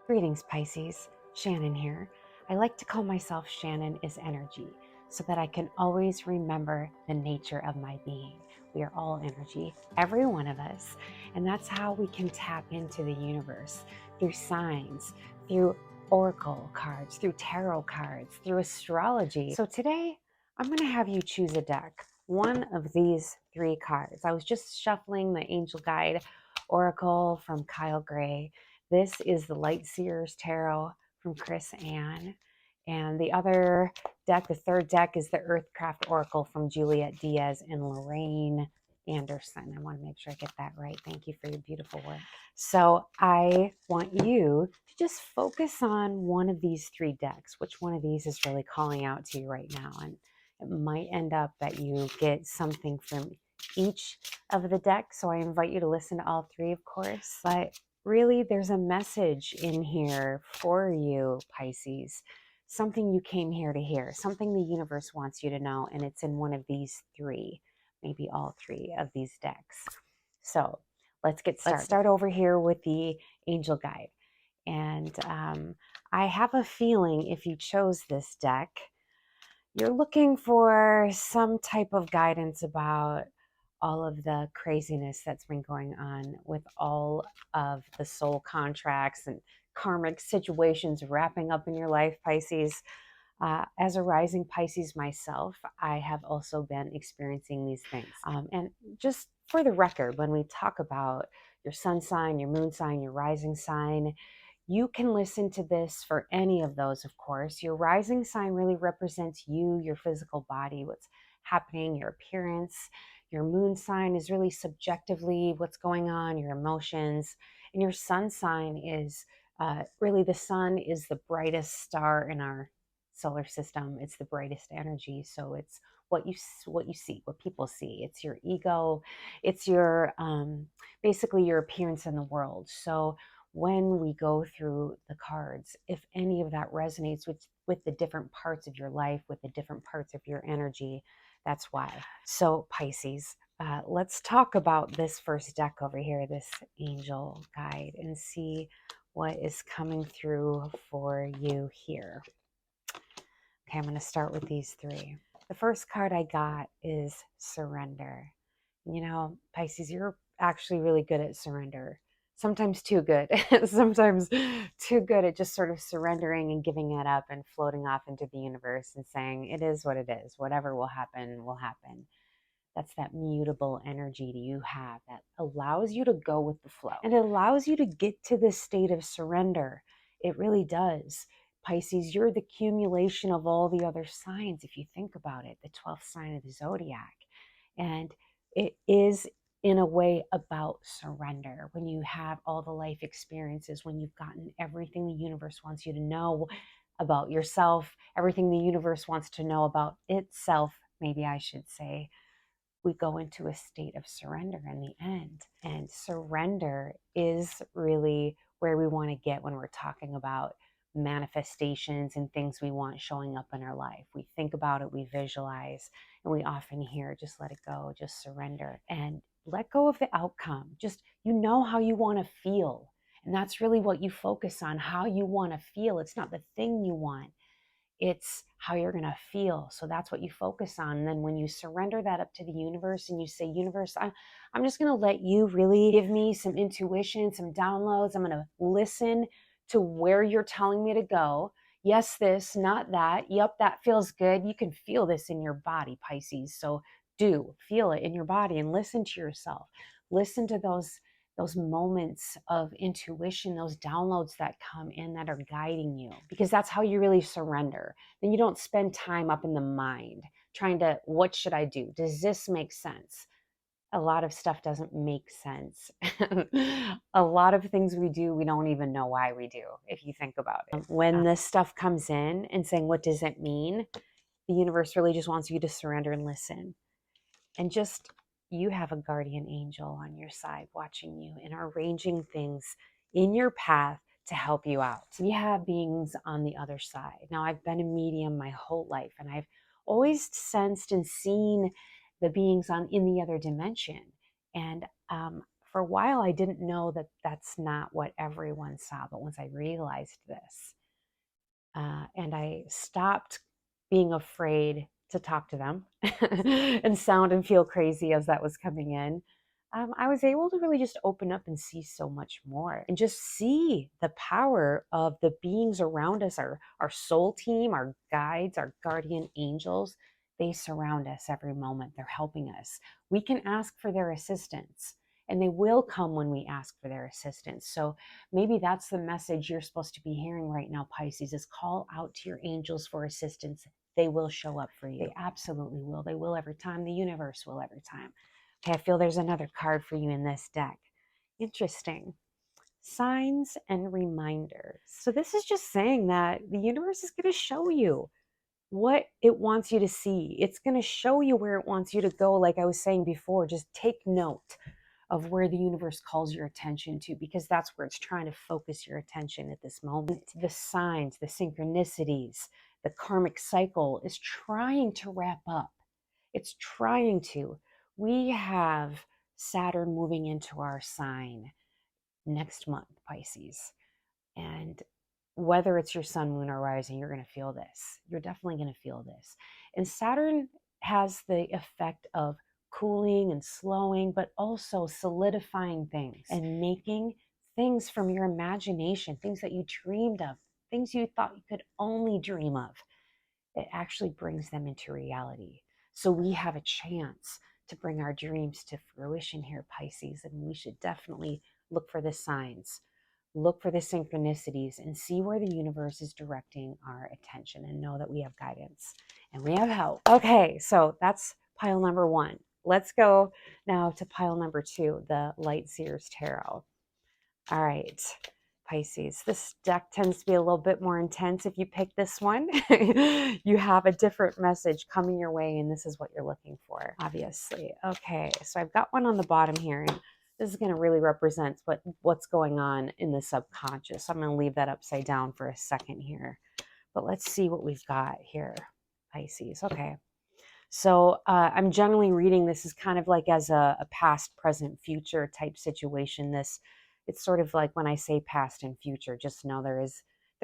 Greetings, Pisces. Shannon here. I like to call myself Shannon is energy so that I can always remember the nature of my being. We are all energy, every one of us, and that's how we can tap into the universe through signs, through oracle cards, through tarot cards, through astrology. So today, I'm going to have you choose a deck, one of these three cards. I was just shuffling the Angel Guide Oracle from Kyle Gray. This is the Light Seers Tarot from Chris Ann. And the other deck, the third deck, is the Earthcraft Oracle from Juliet Diaz and Lorraine Anderson. I want to make sure I get that right. Thank you for your beautiful work. So I want you to just focus on one of these three decks. Which one of these is really calling out to you right now? And it might end up that you get something from each of the decks. So I invite you to listen to all three, of course. But really, there's a message in here for you, Pisces. Something you came here to hear, something the universe wants you to know, and it's in one of these three, maybe all three of these decks. So let's get started. Let's start over here with the Angel Guide. And I have a feeling if you chose this deck, you're looking for some type of guidance about all of the craziness that's been going on with all of the soul contracts and karmic situations wrapping up in your life, Pisces. As a rising Pisces myself, I have also been experiencing these things. And just for the record, when we talk about your sun sign, your moon sign, your rising sign, you can listen to this for any of those, of course. Your rising sign really represents you, your physical body, what's happening, your appearance. Your moon sign is really subjectively what's going on, your emotions. And your sun sign is really the sun is the brightest star in our solar system. It's the brightest energy. So it's what you see, what people see. It's your ego. It's your basically your appearance in the world. So when we go through the cards, if any of that resonates with the different parts of your life, with the different parts of your energy, that's why. So Pisces, let's talk about this first deck over here, this Angel Guide, and see what is coming through for you here. Okay, I'm going to start with these three. The first card I got is surrender. You know, Pisces, you're actually really good at surrender. Sometimes too good. Sometimes too good at just sort of surrendering and giving it up and floating off into the universe and saying, it is what it is. Whatever will happen, will happen. That's that mutable energy that you have that allows you to go with the flow. And it allows you to get to this state of surrender. It really does. Pisces, you're the accumulation of all the other signs, if you think about it, the 12th sign of the zodiac. And it is, in a way, about surrender. When you have all the life experiences, when you've gotten everything the universe wants you to know about yourself, everything the universe wants to know about itself, maybe I should say, we go into a state of surrender in the end. And surrender is really where we want to get when we're talking about manifestations and things we want showing up in our life. We think about it, we visualize, and we often hear, just let it go, just surrender and let go of the outcome. Just, you know how you want to feel. And that's really what you focus on, how you want to feel. It's not the thing you want. It's how you're going to feel. So that's what you focus on. And then when you surrender that up to the universe and you say, universe, I'm just going to let you really give me some intuition, some downloads. I'm going to listen to where you're telling me to go. Yes, this, not that. Yep, that feels good. You can feel this in your body, Pisces. So do feel it in your body and listen to yourself. Listen to those moments of intuition, those downloads that come in that are guiding you, because that's how you really surrender. Then you don't spend time up in the mind trying to, what should I do? Does this make sense? A lot of stuff doesn't make sense. A lot of things we do, we don't even know why we do, if you think about it. When this stuff comes in and saying, what does it mean? The universe really just wants you to surrender and listen. And just, you have a guardian angel on your side watching you and arranging things in your path to help you out. We have beings on the other side. Now, I've been a medium my whole life, and I've always sensed and seen the beings in the other dimension. And For a while, I didn't know that that's not what everyone saw. But once I realized this, and I stopped being afraid to talk to them and sound and feel crazy as that was coming in, I was able to really just open up and see so much more and just see the power of the beings around us, our soul team, our guides, our guardian angels. They surround us every moment. They're helping us. We can ask for their assistance, and they will come when we ask for their assistance. So maybe that's the message you're supposed to be hearing right now, Pisces, is call out to your angels for assistance. They will show up for you. They absolutely will. They will every time. The universe will every time. Okay, I feel there's another card for you in this deck. Interesting. Signs and reminders. So this is just saying that the universe is going to show you what it wants you to see. It's going to show you where it wants you to go. Like I was saying before, just take note of where the universe calls your attention to, because that's where it's trying to focus your attention at this moment. The signs, the synchronicities, the karmic cycle is trying to wrap up. It's trying to. We have Saturn moving into our sign next month, Pisces. And whether it's your sun, moon, or rising, you're going to feel this. You're definitely going to feel this. And Saturn has the effect of cooling and slowing, but also solidifying things and making things from your imagination, things that you dreamed of, things you thought you could only dream of. It actually brings them into reality. So we have a chance to bring our dreams to fruition here, Pisces, and we should definitely look for the signs, look for the synchronicities, and see where the universe is directing our attention, and know that we have guidance and we have help. Okay, so that's pile number one. Let's go now to pile number two, the Light Seers Tarot. All right, Pisces, this deck tends to be a little bit more intense. If you pick this one, you have a different message coming your way, and this is what you're looking for, obviously. Okay, so I've got one on the bottom here, and this is going to really represent what's going on in the subconscious. I'm going to leave that upside down for a second here, but let's see what we've got here, Pisces. Okay. So I'm generally reading this as kind of like as a past, present, future type situation. It's sort of like when I say past and future, just know there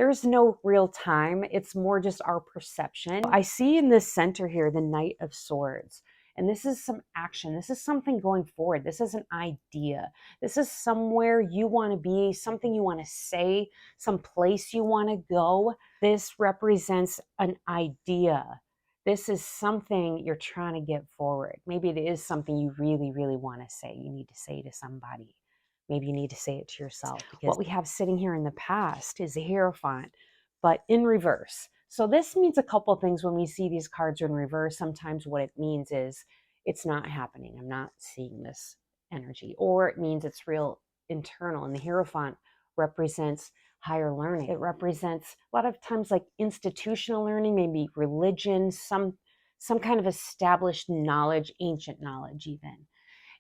is no real time. It's more just our perception. I see in this center here, the Knight of Swords. And this is some action. This is something going forward. This is an idea. This is somewhere you want to be, something you want to say, some place you want to go. This represents an idea. This is something you're trying to get forward. Maybe it is something you really, really want to say. You need to say to somebody. Maybe you need to say it to yourself. Because what we have sitting here in the past is a Hierophant, but in reverse. So this means a couple things when we see these cards in reverse. Sometimes what it means is it's not happening. I'm not seeing this energy. Or it means it's real internal. And the Hierophant represents higher learning. It represents a lot of times like institutional learning, maybe religion, some kind of established knowledge, ancient knowledge even.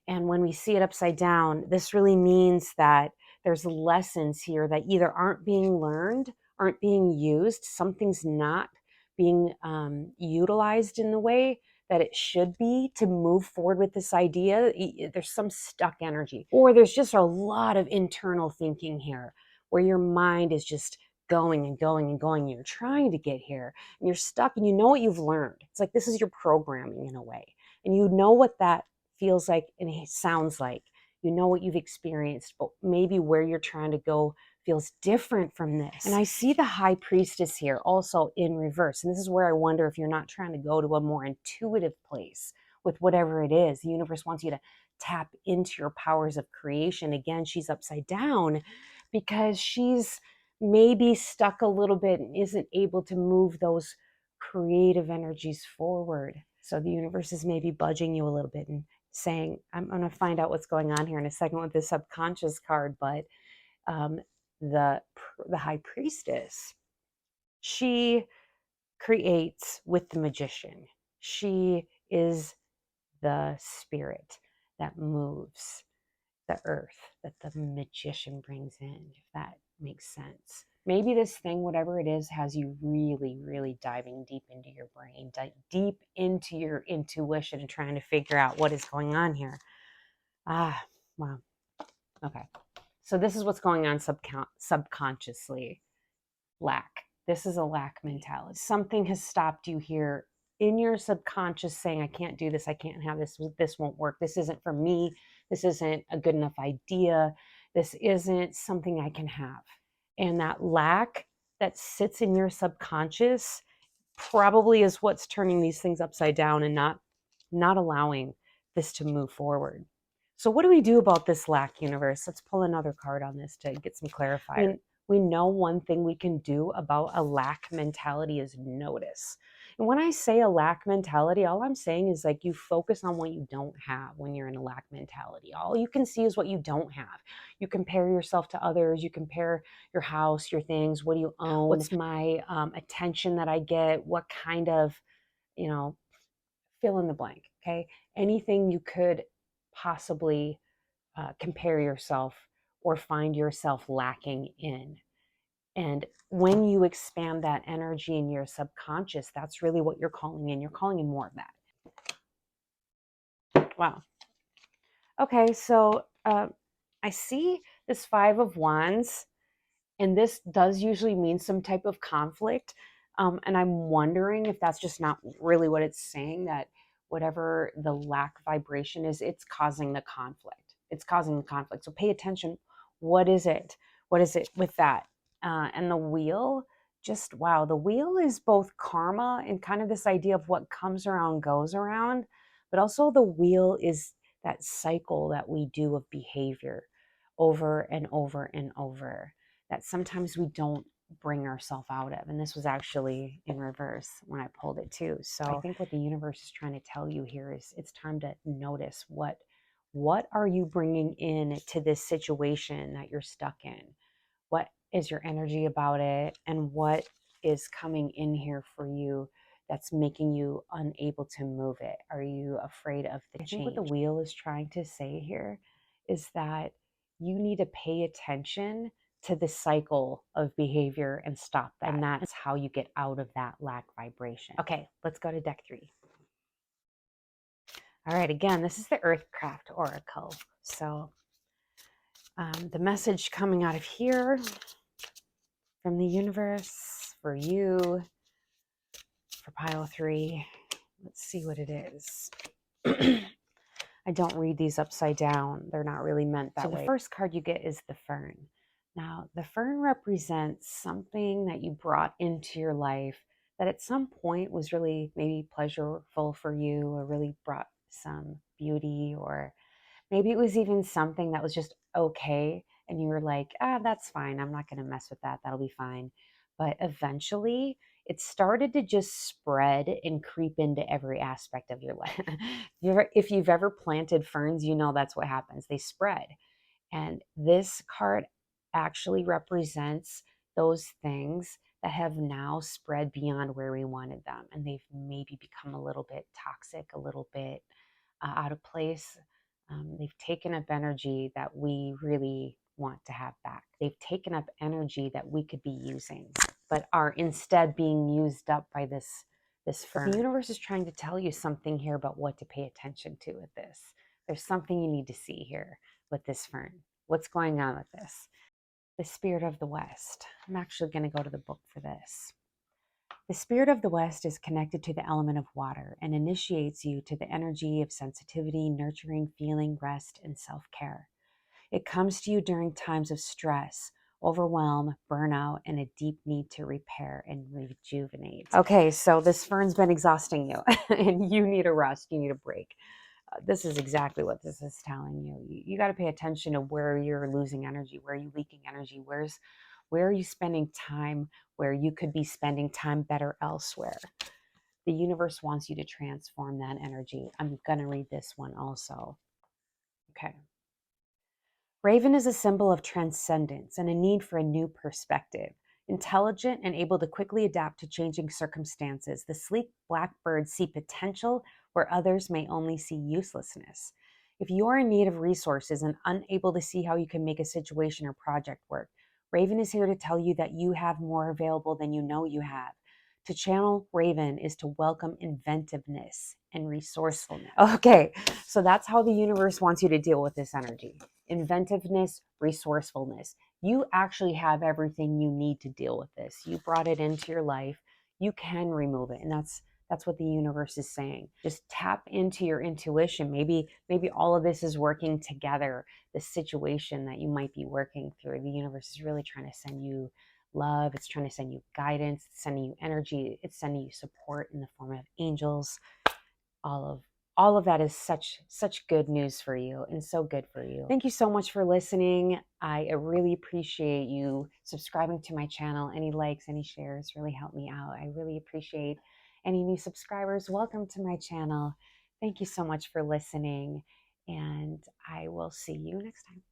And when we see it upside down, this really means that there's lessons here that either aren't being learned, aren't being used, something's not being utilized in the way that it should be to move forward with this idea. There's some stuck energy, or there's just a lot of internal thinking here where your mind is just going and going and going. You're trying to get here and you're stuck, and you know what you've learned. It's like this is your programming in a way, and you know what that feels like and it sounds like. You know what you've experienced, but maybe where you're trying to go feels different from this. And I see the High Priestess here also in reverse. And this is where I wonder if you're not trying to go to a more intuitive place with whatever it is. The universe wants you to tap into your powers of creation. Again, she's upside down because she's maybe stuck a little bit and isn't able to move those creative energies forward. So the universe is maybe budging you a little bit and saying, I'm going to find out what's going on here in a second with the subconscious card, but the High Priestess, she creates with the magician. She is the spirit that moves the earth that the magician brings in, if that makes sense. Maybe this thing, whatever it is, has you really, really diving deep into your brain, deep into your intuition and trying to figure out what is going on here. Wow. Okay. So this is what's going on subconsciously. Lack. This is a lack mentality. Something has stopped you here in your subconscious saying, I can't do this. I can't have this. This won't work. This isn't for me. This isn't a good enough idea. This isn't something I can have. And that lack that sits in your subconscious probably is what's turning these things upside down and not allowing this to move forward. So what do we do about this lack, universe? Let's pull another card on this to get some clarifier. We know one thing we can do about a lack mentality is notice. And when I say a lack mentality, all I'm saying is like you focus on what you don't have when you're in a lack mentality. All you can see is what you don't have. You compare yourself to others. You compare your house, your things. What do you own? What's my attention that I get? What kind of, fill in the blank, okay? Anything you could possibly compare yourself or find yourself lacking in. And when you expand that energy in your subconscious, that's really what you're calling in. You're calling in more of that. Wow. Okay, so I see this 5 of Wands, and this does usually mean some type of conflict. And I'm wondering if that's just not really what it's saying, that whatever the lack vibration is, it's causing the conflict. It's causing the conflict. So pay attention. What is it? What is it with that? And the wheel, just wow. The wheel is both karma and kind of this idea of what comes around goes around, but also the wheel is that cycle that we do of behavior over and over and over that sometimes we don't bring ourselves out of. And this was actually in reverse when I pulled it too. So I think what the universe is trying to tell you here is it's time to notice what are you bringing in to this situation that you're stuck in? What is your energy about it? And what is coming in here for you that's making you unable to move it? Are you afraid of the change? I think what the wheel is trying to say here is that you need to pay attention to the cycle of behavior and stop that. And that's how you get out of that lack vibration. Okay, let's go to deck 3. All right, again, this is the Earthcraft Oracle. So the message coming out of here from the universe for you, for pile 3. Let's see what it is. I don't read these upside down. They're not really meant that way. The first card you get is the Fern. Now, the Fern represents something that you brought into your life that at some point was really maybe pleasurable for you or really brought some beauty, or maybe it was even something that was just okay. And you were like, that's fine. I'm not going to mess with that. That'll be fine. But eventually it started to just spread and creep into every aspect of your life. If you've ever planted ferns, you know that's what happens. They spread. And this card actually represents those things that have now spread beyond where we wanted them. And they've maybe become a little bit toxic, a little bit out of place. They've taken up energy that we really want to have back. They've taken up energy that we could be using, but are instead being used up by this fern. But the universe is trying to tell you something here about what to pay attention to with this. There's something you need to see here with this fern. What's going on with this? The Spirit of the West. I'm actually going to go to the book for this. The Spirit of the West is connected to the element of water and initiates you to the energy of sensitivity, nurturing, feeling, rest, and self-care. It comes to you during times of stress, overwhelm, burnout, and a deep need to repair and rejuvenate. Okay, so this fern's been exhausting you and you need a rest, you need a break. This is exactly what this is telling you. You got to pay attention to where you're losing energy, where are you leaking energy, where are you spending time where you could be spending time better elsewhere. The universe wants you to transform that energy. I'm going to read this one also. Okay. Raven is a symbol of transcendence and a need for a new perspective. Intelligent and able to quickly adapt to changing circumstances, the sleek black birds see potential where others may only see uselessness. If you are in need of resources and unable to see how you can make a situation or project work, Raven is here to tell you that you have more available than you know you have. To channel Raven is to welcome inventiveness and resourcefulness. Okay, so that's how the universe wants you to deal with this energy. inventiveness, resourcefulness. You actually have everything you need to deal with this. You brought it into your life. You can remove it. And that's what the universe is saying. Just tap into your intuition. Maybe all of this is working together. The situation that you might be working through, the universe is really trying to send you love. It's trying to send you guidance. It's sending you energy. It's sending you support in the form of angels. All of that is such good news for you and so good for you. Thank you so much for listening. I really appreciate you subscribing to my channel. Any likes, any shares really help me out. I really appreciate any new subscribers. Welcome to my channel. Thank you so much for listening, and I will see you next time.